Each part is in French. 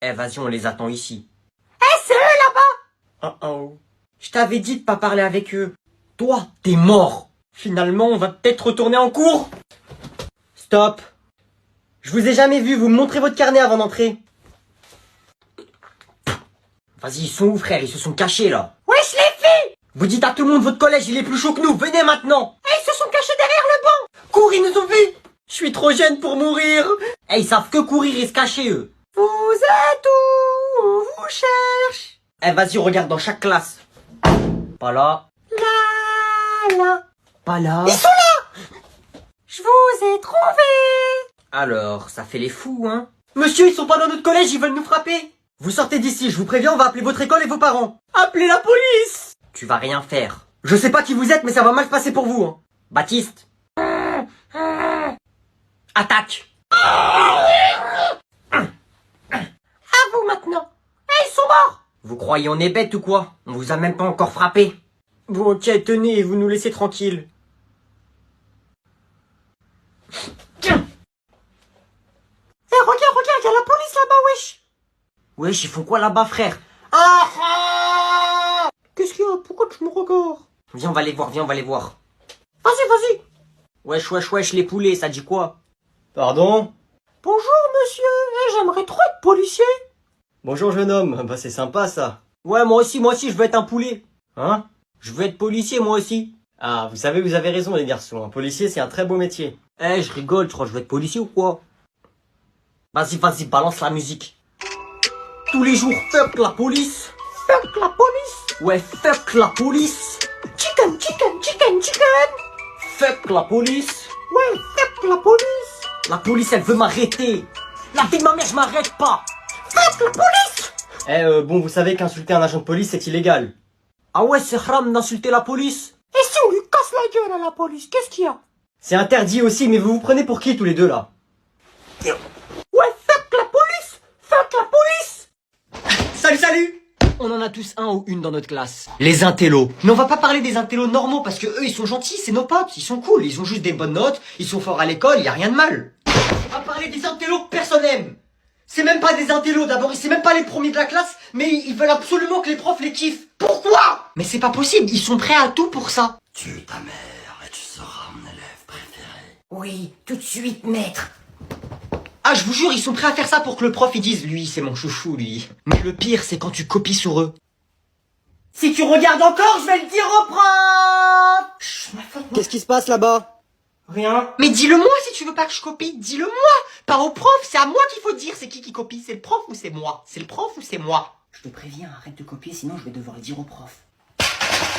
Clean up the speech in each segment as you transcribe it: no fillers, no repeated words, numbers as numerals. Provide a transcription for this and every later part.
Eh, vas-y, on les attend ici. Eh, c'est eux là-bas! Oh oh. Je t'avais dit de pas parler avec eux. Toi, t'es mort. Finalement, on va peut-être retourner en cours. Stop. Je vous ai jamais vu, vous me montrez votre carnet avant d'entrer. Vas-y, ils sont où, frère? Ils se sont cachés, là. Wesh les filles! Vous dites à tout le monde, votre collège, il est plus chaud que nous. Venez maintenant. Eh, ils se sont cachés derrière le banc! Cours, ils nous ont vus. Je suis trop jeune pour mourir. Eh, ils savent que courir et se cacher, eux. Vous êtes où? On vous cherche! Eh, vas-y, regarde dans chaque classe. Pas là. Là! Pas là. Ils sont là! Je vous ai trouvé! Alors, ça fait les fous, hein. Monsieur, ils sont pas dans notre collège, ils veulent nous frapper. Vous sortez d'ici, je vous préviens, on va appeler votre école et vos parents. Appelez la police! Tu vas rien faire. Je sais pas qui vous êtes, mais ça va mal se passer pour vous, hein. Baptiste. Attaque! À vous maintenant! Eh, ils sont morts! Vous croyez on est bête ou quoi? On vous a même pas encore frappé. Bon, ok, tenez, vous nous laissez tranquille. Tiens! Eh, regarde, y'a la police là-bas, wesh! Wesh, ils font quoi là-bas, frère? Qu'est-ce qu'il y a? Pourquoi tu me regardes? Viens, on va les voir, viens, on va les voir. Vas-y! Wesh, les poulets, ça dit quoi? Pardon? Bonjour, monsieur! Eh, j'aimerais trop être policier! Bonjour, jeune homme. Bah, c'est sympa, ça. Ouais, moi aussi, je veux être un poulet. Hein? Je veux être policier, moi aussi. Ah, vous savez, vous avez raison, les garçons. Un policier, c'est un très beau métier. Eh, je rigole, tu crois que je veux être policier ou quoi? Vas-y, balance la musique. Tous les jours, fuck la police. Fuck la police! Ouais, fuck la police. Chicken! Fuck la police. Ouais, fuck la police! La police, elle veut m'arrêter. La vie de ma mère, je m'arrête pas. Fuck la police! Eh, bon, vous savez qu'insulter un agent de police, c'est illégal. Ah ouais, c'est haram d'insulter la police. Et si on lui casse la gueule à la police, qu'est-ce qu'il y a? C'est interdit aussi, mais vous vous prenez pour qui tous les deux là? Ouais, fuck la police! Fuck la police! Salut! On en a tous un ou une dans notre classe. Les intellos. Mais on va pas parler des intellos normaux parce que eux ils sont gentils, c'est nos potes, ils sont cool, ils ont juste des bonnes notes, ils sont forts à l'école, y a rien de mal. On va parler des intellos que personne aime. C'est même pas des intellos d'abord, c'est même pas les premiers de la classe, mais ils veulent absolument que les profs les kiffent. Pourquoi? Mais c'est pas possible, ils sont prêts à tout pour ça. Tue ta mère et tu seras mon élève préféré. Oui, tout de suite, maître. Ah, je vous jure, ils sont prêts à faire ça pour que le prof il dise, lui, c'est mon chouchou, lui. Mais le pire, c'est quand tu copies sur eux. Si tu regardes encore, je vais le dire au prof! Chut, ma faute, Qu'est-ce qui se passe là-bas? Rien. Mais dis-le-moi si tu veux pas que je copie, dis-le-moi! Pas au prof, c'est à moi qu'il faut dire, c'est qui copie, c'est le prof ou c'est moi? C'est le prof ou c'est moi? Je te préviens, arrête de copier, sinon je vais devoir le dire au prof.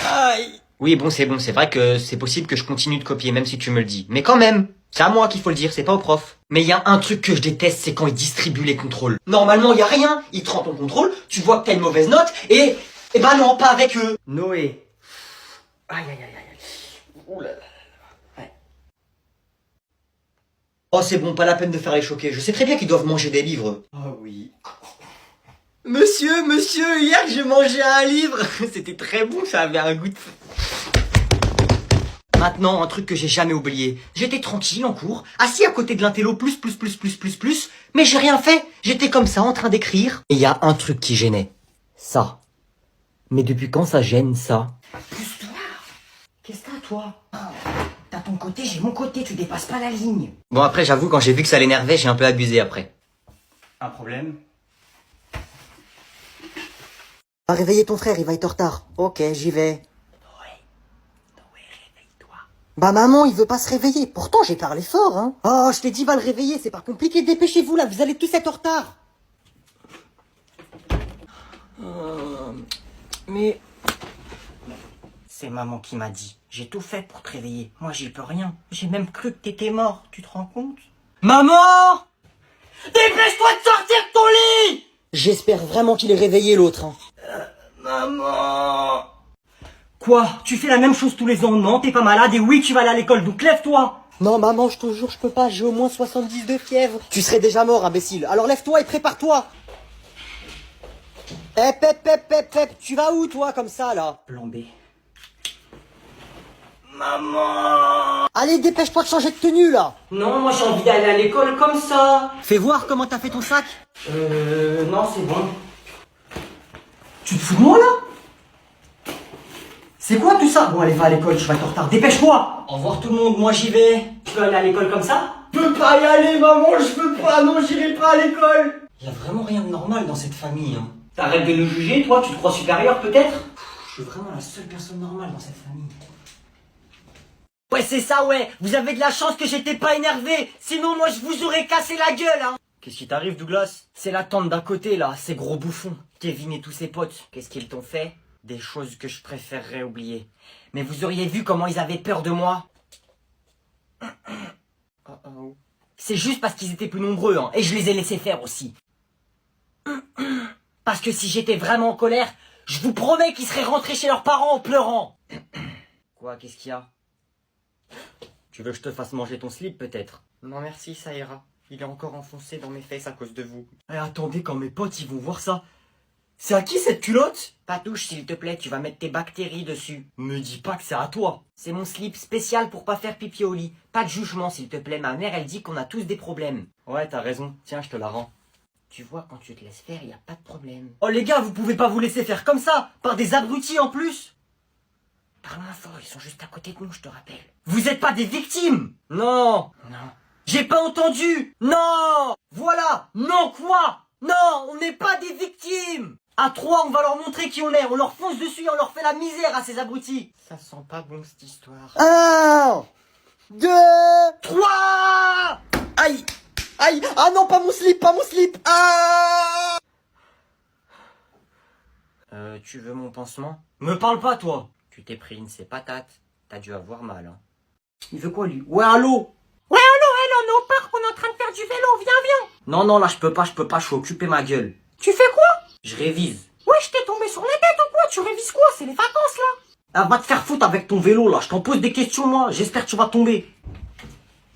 Aïe! Oui, bon, c'est vrai que c'est possible que je continue de copier, même si tu me le dis. Mais quand même, c'est à moi qu'il faut le dire, c'est pas au prof. Mais il y a un truc que je déteste, c'est quand ils distribuent les contrôles. Normalement, il y a rien. Ils te rendent ton contrôle, tu vois que t'as une mauvaise note, et bah non, pas avec eux. Noé. Aïe. Ouh là là. Ouais. Oh, c'est bon, pas la peine de faire les choquer. Je sais très bien qu'ils doivent manger des livres. Oh oui. Monsieur, hier j'ai mangé un livre. C'était très bon, ça avait un goût de... Maintenant, un truc que j'ai jamais oublié. J'étais tranquille en cours, assis à côté de l'intello plus, mais j'ai rien fait. J'étais comme ça en train d'écrire. Et il y a un truc qui gênait. Ça. Mais depuis quand ça gêne, ça? Pousse-toi! Qu'est-ce que t'as, toi? T'as ton côté, j'ai mon côté, tu dépasses pas la ligne. Bon, après, j'avoue, quand j'ai vu que ça l'énervait, j'ai un peu abusé après. Un problème? Va réveiller ton frère, il va être en retard. Ok, j'y vais. Noé, réveille-toi. Bah maman, il veut pas se réveiller. Pourtant, j'ai parlé fort, hein. Oh, je t'ai dit, va le réveiller, c'est pas compliqué. Dépêchez-vous, là, vous allez tous être en retard. Mais... C'est maman qui m'a dit. J'ai tout fait pour te réveiller. Moi, j'y peux rien. J'ai même cru que t'étais mort. Tu te rends compte? Maman! Dépêche-toi de sortir de ton lit! J'espère vraiment qu'il est réveillé, l'autre, hein. Maman! Quoi? Tu fais la même chose tous les ans, non? T'es pas malade et oui, tu vas aller à l'école, donc lève-toi! Non, maman, je te jure, je peux pas. J'ai au moins 70 de fièvre. Tu serais déjà mort, imbécile. Alors lève-toi et prépare-toi. Eh, Pep, tu vas où, toi, comme ça, là? Plan B. Maman! Allez, dépêche-toi de changer de tenue, là. Non, moi j'ai envie d'aller à l'école comme ça. Fais voir comment t'as fait ton sac. Non, c'est bon. Tu te fous de moi, là? C'est quoi tout ça? Bon, allez, va à l'école, tu vas être en retard. Dépêche-toi. Au revoir tout le monde, moi j'y vais. Tu peux aller à l'école comme ça? Je peux pas y aller, maman, je peux pas. Non, j'irai pas à l'école. Y a vraiment rien de normal dans cette famille, hein. T'arrêtes de nous juger, toi, tu te crois supérieur peut-être? Je suis vraiment la seule personne normale dans cette famille. Ouais, c'est ça, ouais. Vous avez de la chance que j'étais pas énervé. Sinon, moi, je vous aurais cassé la gueule, hein. Qu'est-ce qui t'arrive, Douglas? C'est la tante d'à côté, là, ces gros bouffons. Kevin et tous ses potes. Qu'est-ce qu'ils t'ont fait? Des choses que je préférerais oublier. Mais vous auriez vu comment ils avaient peur de moi. C'est juste parce qu'ils étaient plus nombreux, hein. Et je les ai laissés faire aussi. Parce que si j'étais vraiment en colère, je vous promets qu'ils seraient rentrés chez leurs parents en pleurant. Quoi, qu'est-ce qu'il y a? Tu veux que je te fasse manger ton slip, peut-être? Non merci, ça ira. Il est encore enfoncé dans mes fesses à cause de vous. Eh, attendez, quand mes potes ils vont voir ça. C'est à qui cette culotte? Patouche, s'il te plaît, tu vas mettre tes bactéries dessus. Me dis pas que c'est à toi. C'est mon slip spécial pour pas faire pipi au lit. Pas de jugement, s'il te plaît. Ma mère, elle dit qu'on a tous des problèmes. Ouais, t'as raison. Tiens, je te la rends. Tu vois, quand tu te laisses faire, y a pas de problème. Oh les gars, vous pouvez pas vous laisser faire comme ça, par des abrutis en plus. Parle moins fort, ils sont juste à côté de nous, je te rappelle. Vous êtes pas des victimes? Non. Non. J'ai pas entendu. Non. Voilà. Non quoi? Non, on n'est pas des victimes. À 3, on va leur montrer qui on est. On leur fonce dessus et on leur fait la misère à ces abrutis. Ça sent pas bon cette histoire. 1, 2, 3. Aïe. Aïe. Ah non, pas mon slip, pas mon slip. Ah. Tu veux mon pansement? Me parle pas, toi. Tu t'es pris une de ces patates. T'as dû avoir mal, hein. Il veut quoi, lui? Ouais, allô? Ouais, allô, on est au parc, on est en train de faire du vélo, viens. Non, non, là, je peux pas, je suis occupé, ma gueule. Tu fais quoi? Je révise. Ouais, je t'ai tombé sur la tête ou quoi? Tu révises quoi? C'est les vacances, là. Ah, va te faire foutre avec ton vélo, là. Je t'en pose des questions, moi. J'espère que tu vas tomber.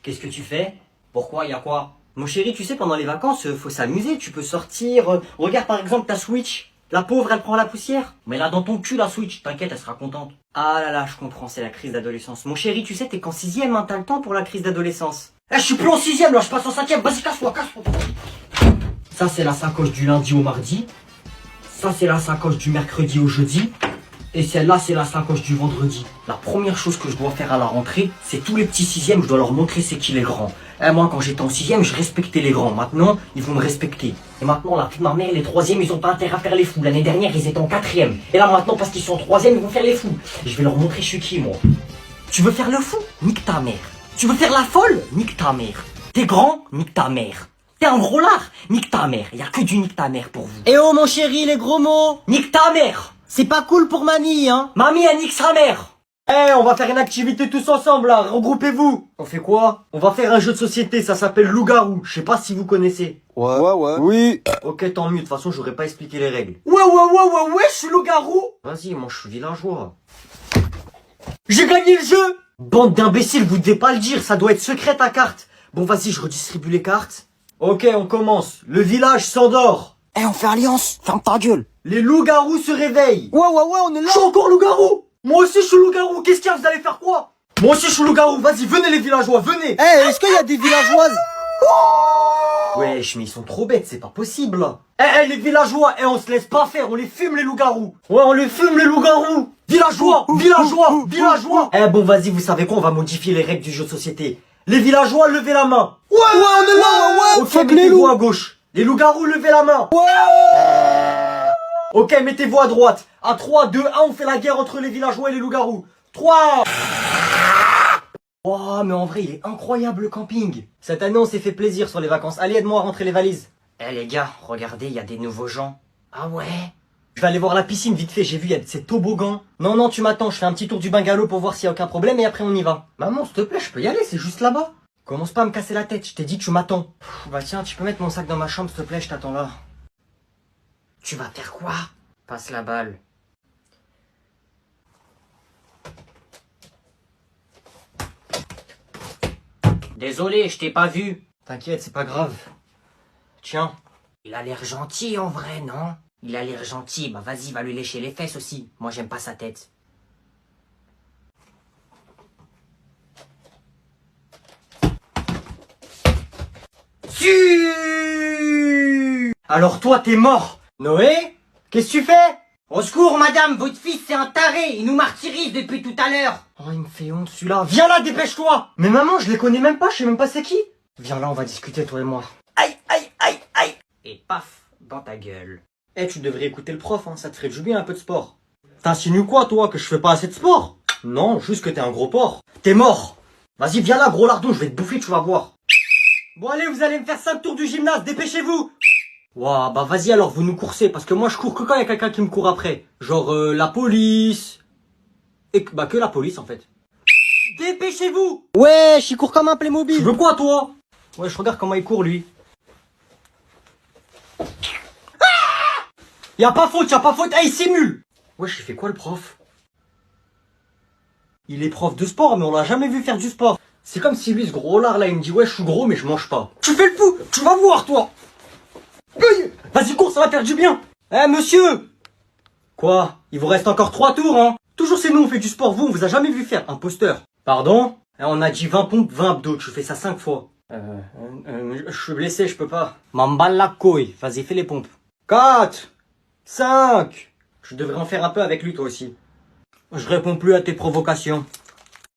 Qu'est-ce que tu fais? Pourquoi? Y a quoi? Mon chéri, tu sais, pendant les vacances, faut s'amuser. Tu peux sortir. Regarde, par exemple, ta Switch. La pauvre, elle prend la poussière. Mais là, dans ton cul, la Switch. T'inquiète, elle sera contente. Ah là là, je comprends, c'est la crise d'adolescence. Mon chéri, tu sais, t'es qu'en 6ème, hein. T'as le temps pour la crise d'adolescence. Eh, je suis plus en 6ème, là. Je passe en 5ème. Vas-y, casse-toi. Ça, c'est la sacoche du lundi au mardi. Ça, c'est la sacoche du mercredi au jeudi. Et celle-là, c'est la sacoche du vendredi. La première chose que je dois faire à la rentrée, c'est tous les petits 6ème, je dois leur montrer c'est qui les grands. Et moi, quand j'étais en 6ème, je respectais les grands. Maintenant, ils vont me respecter. Et maintenant, la petite ma mère, les 3ème, ils ont pas intérêt à faire les fous. L'année dernière, ils étaient en 4ème. Et là, maintenant, parce qu'ils sont en 3ème, ils vont faire les fous. Et je vais leur montrer je suis qui, moi. Tu veux faire le fou? Nique ta mère. Tu veux faire la folle? Nique ta mère. T'es grand? Nique ta mère. T'es un gros lard? Nique ta mère. Y a que du nique ta mère pour vous. Eh oh, mon chéri, les gros mots. Nique ta mère. C'est pas cool pour mamie, hein. Mamie, elle nique sa mère. Eh, on va faire une activité tous ensemble, là. Regroupez-vous. On fait quoi? On va faire un jeu de société, ça s'appelle Loup-Garou. Je sais pas si vous connaissez. Ouais. Oui. Ok, tant mieux. De toute façon, j'aurais pas expliqué les règles. Ouais, je suis Loup-Garou. Vas-y, moi, je suis villageois. J'ai gagné le jeu. Bande d'imbéciles, vous devez pas le dire. Ça doit être secret, ta carte. Bon, vas-y, je redistribue les cartes. Ok, on commence. Le village s'endort. Eh, on fait alliance. Ferme ta gueule. Les loups-garous se réveillent. Ouais, on est là. Je suis encore loup-garou. Moi aussi je suis loup-garou. Qu'est-ce qu'il y a? Vous allez faire quoi? Moi aussi je suis loup-garou. Vas-y, venez les villageois, venez. Eh, est-ce qu'il y a des villageoises? Wesh, mais ils sont trop bêtes, c'est pas possible. Eh, les villageois, on se laisse pas faire, on les fume les loups-garous. Ouais, on les fume les loups-garous. Villageois. Eh bon, vas-y, vous savez quoi? On va modifier les règles du jeu de société. Les villageois, levez la main. Ouais, on est là. Ok, mettez-vous à gauche. Les loups-garous, levez la main. Ok, mettez-vous à droite. À 3, 2, 1, on fait la guerre entre les villageois et les loups-garous. 3. Oh, mais en vrai, il est incroyable le camping. Cette année, on s'est fait plaisir sur les vacances. Allez, aide-moi à rentrer les valises. Eh les gars, regardez, il y a des nouveaux gens. Ah ouais? Je vais aller voir la piscine vite fait, j'ai vu, il y a ces toboggans. Non, tu m'attends, je fais un petit tour du bungalow pour voir s'il y a aucun problème et après on y va. Maman, s'il te plaît, je peux y aller, c'est juste là-bas. Commence pas à me casser la tête, je t'ai dit tu m'attends. Bah tiens, tu peux mettre mon sac dans ma chambre, s'il te plaît, je t'attends là. Tu vas faire quoi? Passe la balle. Désolé, je t'ai pas vu. T'inquiète, c'est pas grave. Tiens. Il a l'air gentil en vrai, non? Il a l'air gentil, bah vas-y, va lui lécher les fesses aussi. Moi j'aime pas sa tête. Tu. Alors toi, t'es mort. Noé, qu'est-ce que tu fais? Au secours, madame, votre fils c'est un taré, il nous martyrise depuis tout à l'heure. Oh, il me fait honte celui-là. Viens là, dépêche-toi. Mais maman, je les connais même pas, je sais même pas c'est qui. Viens là, on va discuter, toi et moi. Aïe, aïe, aïe, aïe. Et paf, dans ta gueule. Eh, tu devrais écouter le prof, hein, ça te ferait du bien un peu de sport. T'insinues quoi, toi, que je fais pas assez de sport? Non, juste que t'es un gros porc. T'es mort. Vas-y, viens là, gros lardon, je vais te bouffer, tu vas voir. Bon, allez, vous allez me faire 5 tours du gymnase, dépêchez-vous. Ouah, bah vas-y alors, vous nous coursez, parce que moi je cours que quand il y a quelqu'un qui me court après. Genre la police. Et bah que la police en fait. Dépêchez-vous. Ouais, j'y cours comme un Playmobil. Tu veux quoi toi? Ouais, je regarde comment il court lui. Y a pas faute, ah il simule. Ouais, j'ai fait quoi le prof? Il est prof de sport, mais on l'a jamais vu faire du sport. C'est comme si lui, ce gros lard là, il me dit ouais, je suis gros, mais je mange pas. Tu fais le fou, tu vas voir toi. Vas-y, cours, ça va faire du bien. Eh, monsieur. Quoi? Il vous reste encore 3 tours, hein? Toujours c'est nous, on fait du sport, vous, on vous a jamais vu faire, imposteur. Pardon? Eh, on a dit 20 pompes, 20 abdos, tu fais ça 5 fois. Je suis blessé, je peux pas. M'emballe la couille, vas-y, fais les pompes. 4, 5. Je devrais en faire un peu avec lui, toi aussi. Je réponds plus à tes provocations.